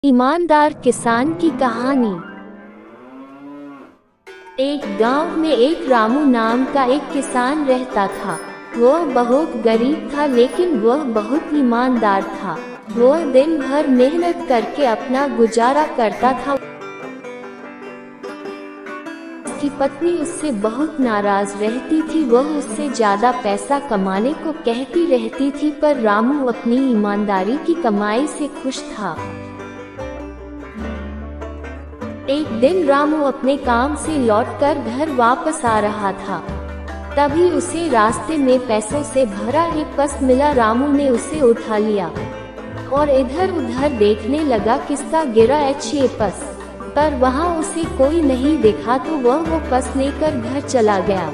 ईमानदार किसान की कहानी। एक गांव में एक रामू नाम का एक किसान रहता था। वह बहुत गरीब था लेकिन वह बहुत ईमानदार था। वह दिन भर मेहनत करके अपना गुजारा करता था। उसकी पत्नी उससे बहुत नाराज रहती थी। वह उससे ज्यादा पैसा कमाने को कहती रहती थी, पर रामू अपनी ईमानदारी की कमाई से खुश था। एक दिन रामू अपने काम से लौटकर घर वापस आ रहा था। तभी उसे रास्ते में पैसों से भरा एक पर्स मिला। रामू ने उसे उठा लिया और इधर उधर देखने लगा। किसका गिरा ये पर्स, पर वहाँ उसे कोई नहीं दिखा तो वह वो पर्स लेकर घर चला गया।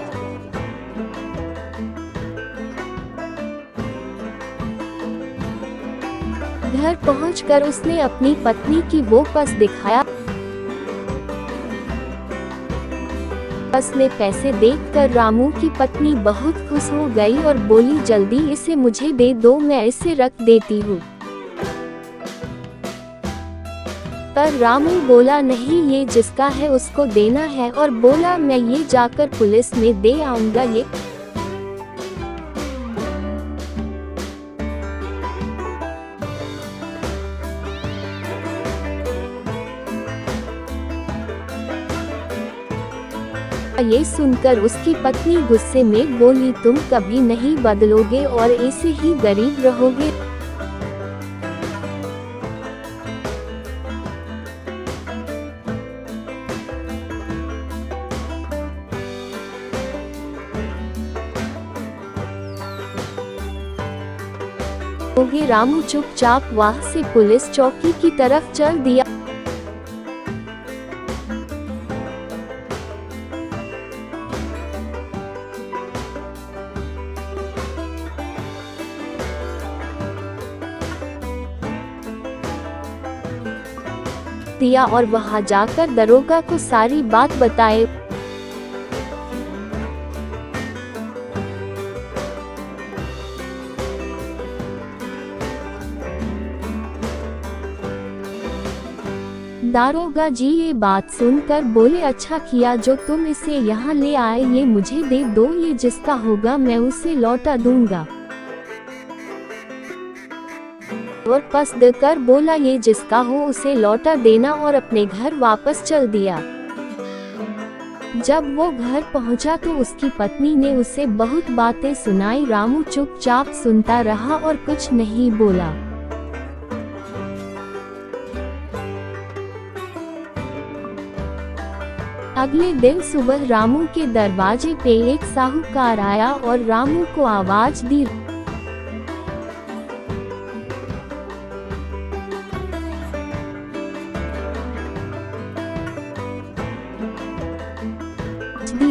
घर पहुंचकर उसने अपनी पत्नी की वो पर्स दिखाया। पर्स में पैसे देखकर रामू की पत्नी बहुत खुश हो गई और बोली, जल्दी इसे मुझे दे दो, मैं इसे रख देती हूँ। पर रामू बोला, नहीं, ये जिसका है उसको देना है, और बोला, मैं ये जाकर पुलिस में दे आऊंगा। ये सुनकर उसकी पत्नी गुस्से में बोली, तुम कभी नहीं बदलोगे और ऐसे ही गरीब रहोगे। रामू चुपचाप वहां से पुलिस चौकी की तरफ चल दिया। और वहां जाकर दरोगा को सारी बात बताए। दारोगा जी ये बात सुनकर बोले, अच्छा किया जो तुम इसे यहाँ ले आए। ये मुझे दे दो, ये जिसका होगा मैं उसे लौटा दूंगा। और पर्स देकर बोला, ये जिसका हो उसे लौटा देना, और अपने घर वापस चल दिया। जब वो घर पहुंचा तो उसकी पत्नी ने उसे बहुत बातें सुनाई। रामू चुपचाप सुनता रहा और कुछ नहीं बोला। अगले दिन सुबह रामू के दरवाजे पे एक साहूकार आया और रामू को आवाज दी।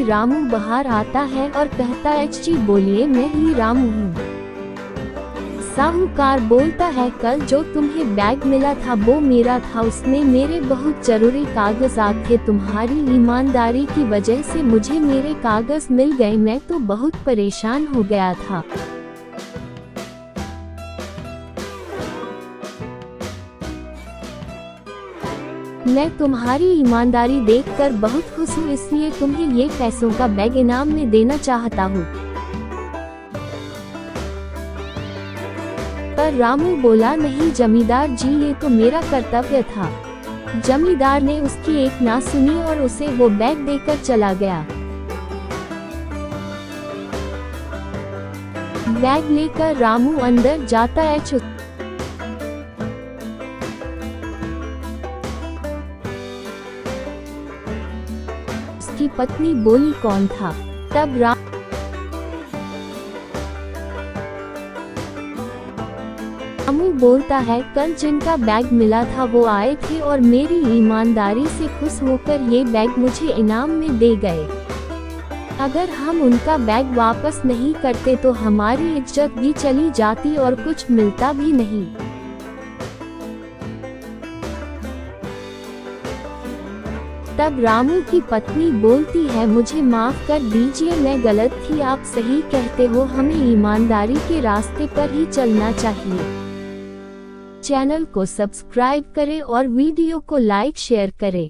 रामू बाहर आता है और कहता है, जी बोलिए, मैं ही रामू हूँ। साहूकार बोलता है, कल जो तुम्हें बैग मिला था वो मेरा था। उसमें मेरे बहुत जरूरी कागजात थे। तुम्हारी ईमानदारी की वजह से मुझे मेरे कागज मिल गए। मैं तो बहुत परेशान हो गया था। मैं तुम्हारी ईमानदारी देखकर बहुत खुश हूँ, इसलिए तुम्हें ये पैसों का बैग इनाम में देना चाहता हूँ। पर रामू बोला, नहीं जमींदार जी, ये तो मेरा कर्तव्य था। जमींदार ने उसकी एक ना सुनी और उसे वो बैग देकर चला गया। बैग लेकर रामू अंदर जाता है। उसकी पत्नी बोली, कौन था? तब रामू बोलता है, कल जिनका बैग मिला था वो आए थे और मेरी ईमानदारी से खुश होकर ये बैग मुझे इनाम में दे गए। अगर हम उनका बैग वापस नहीं करते तो हमारी इज्जत भी चली जाती और कुछ मिलता भी नहीं। तब रामू की पत्नी बोलती है, मुझे माफ कर दीजिए, मैं गलत थी। आप सही कहते हो, हमें ईमानदारी के रास्ते पर ही चलना चाहिए। चैनल को सब्सक्राइब करें और वीडियो को लाइक शेयर करें।